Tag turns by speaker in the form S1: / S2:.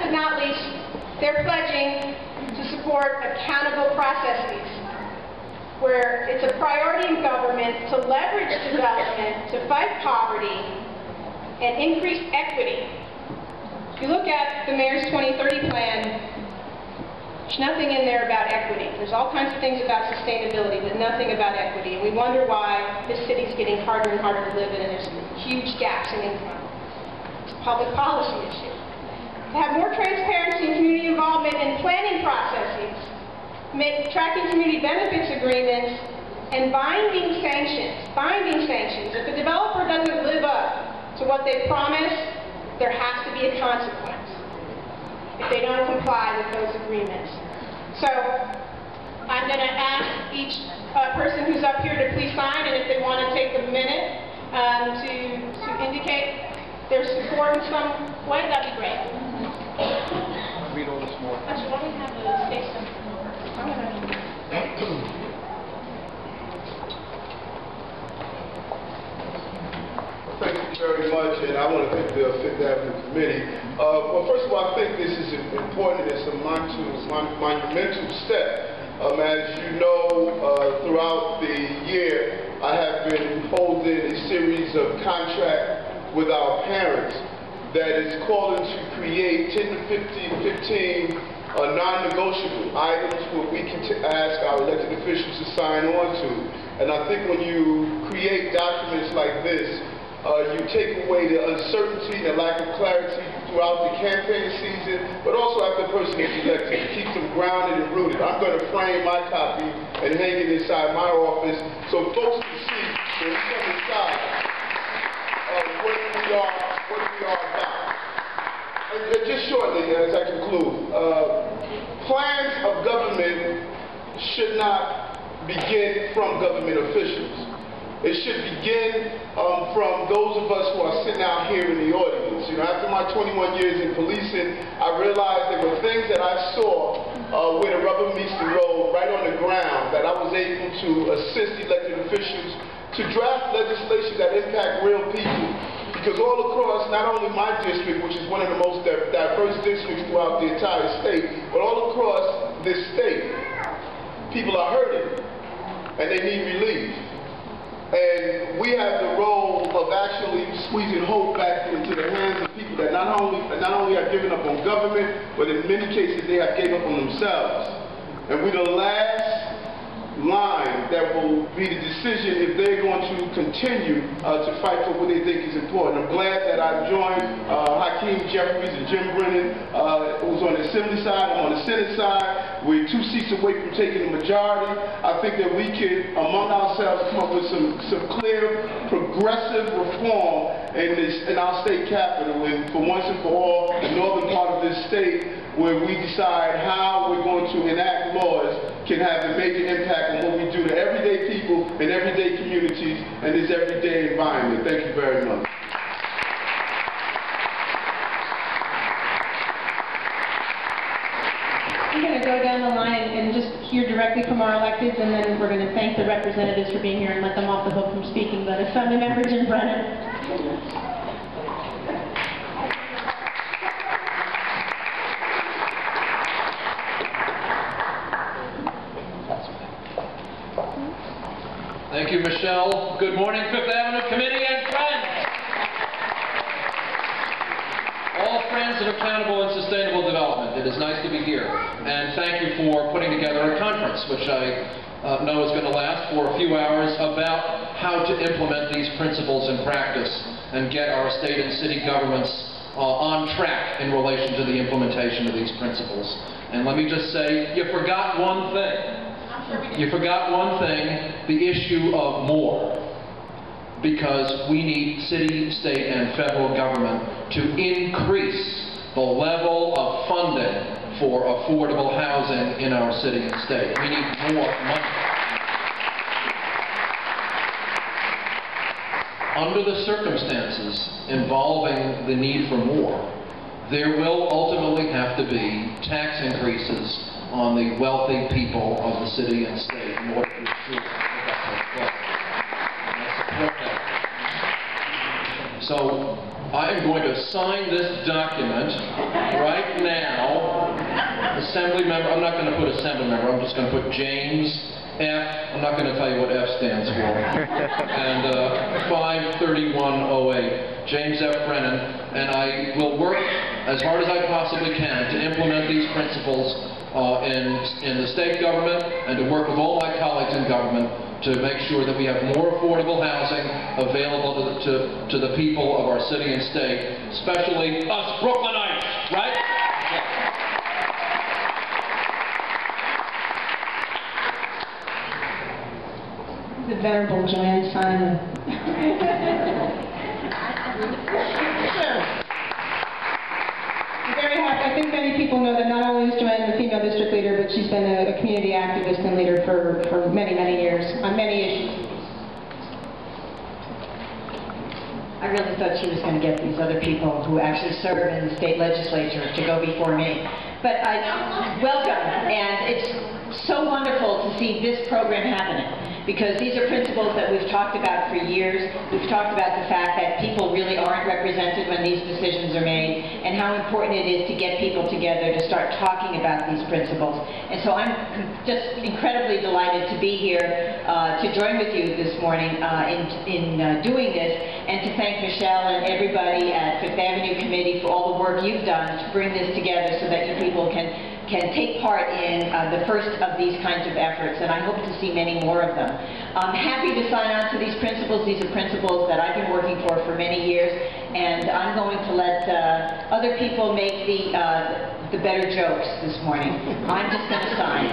S1: but not least, they're pledging to support accountable processes, where it's a priority in government to leverage development to fight poverty and increase equity. If you look at the Mayor's 2030 plan, there's nothing in there about equity. There's all kinds of things about sustainability, but nothing about equity. And we wonder why this city is getting harder and harder to live in, and there's huge gaps in income. It's a public policy issue. To have more transparency and community involvement in planning processes, tracking community benefits agreements, and binding sanctions. Binding sanctions. If a developer doesn't live up to what they promised, there has to be a consequence if they don't comply with those agreements. So I'm going to ask each person who's up here to please sign, and if they want to take a minute to indicate their support in some way, that'd be great.
S2: Read all this more.
S1: Actually, why don't we have the state senator over?
S3: Thank you very much, and I want to thank the Fifth Avenue Committee. Well, first of all, I think this is important. It's a monumental step. As you know, throughout the year, I have been holding a series of contracts with our parents that is calling to create 10 to 15 non-negotiable items where we can ask our elected officials to sign on to. And I think when you create documents like this, you take away the uncertainty, the lack of clarity throughout the campaign season, but also after the person is elected, to keep them grounded and rooted. I'm going to frame my copy and hang it inside my office so folks can see when we come inside what we are about. And just shortly, as I conclude, plans of government should not begin from government officials. It should begin from those of us who are sitting out here in the audience. You know, after my 21 years in policing, I realized there were things that I saw where the rubber meets the road, right on the ground, that I was able to assist elected officials to draft legislation that impact real people. Because all across, not only my district, which is one of the most diverse districts throughout the entire state, but all across this state, people are hurting, and they need relief. And we have the role of actually squeezing hope back into the hands of people that not only have given up on government, but in many cases they have given up on themselves. And we're the last line that will be the decision if they're going to continue to fight for what they think is important. I'm glad that I've joined Hakeem Jeffries and Jim Brennan, who's on the Assembly side. I'm on the Senate side. We're 2 seats away from taking the majority. I think that we can, among ourselves, come up with some clear, progressive reform in our state capital, and for once and for all, the northern part of this state, where we decide how we're going to enact laws can have a major impact on what we do to everyday people in everyday communities and this everyday environment. Thank you very much.
S1: I'm going to go down the line and just hear directly from our electeds, and then we're going to thank the representatives for being here and let them off the hook from speaking. But Assembly Member Jim Brennan.
S2: Thank you, Michelle. Good morning, Fifth Avenue Committee and friends. All friends of accountable and sustainable development. It is nice to be here. And thank you for putting together a conference, which I know is going to last for a few hours, about how to implement these principles in practice and get our state and city governments on track in relation to the implementation of these principles. And let me just say, you forgot one thing. You forgot one thing, the issue of more, because we need city, state, and federal government to increase the level of funding for affordable housing in our city and state. We need more money. Under the circumstances involving the need for more, there will ultimately have to be tax increases on the wealthy people of the city and state in order to ensure that that takes place. And I support that. So I am going to sign this document right now. Assembly member, I'm not going to put assembly member, I'm just going to put James F. I'm not going to tell you what F stands for. And 53108, James F. Brennan, and I will work as hard as I possibly can to implement these principles in the state government and to work with all my colleagues in government to make sure that we have more affordable housing available to the people of our city and state, especially us Brooklynites, right?
S1: The Venerable Joanne Simon. I'm very happy. I think many people know that not only is Joanne the female district leader, but she's been a community activist and leader for many, many years on many issues.
S4: I really thought she was going to get these other people who actually serve in the state legislature to go before me. But I welcome, and it's so wonderful to see this program happening, because these are principles that we've talked about for years. We've talked about the fact that people really aren't represented when these decisions are made, and how important it is to get people together to start talking about these principles. And so I'm just incredibly delighted to be here to join with you this morning in doing this, and to thank Michelle and everybody at Fifth Avenue Committee for all the work you've done to bring this together so that you people can take part in the first of these kinds of efforts, and I hope to see many more of them. I'm happy to sign on to these principles. These are principles that I've been working for many years, and I'm going to let other people make the better jokes this morning. I'm just going to sign.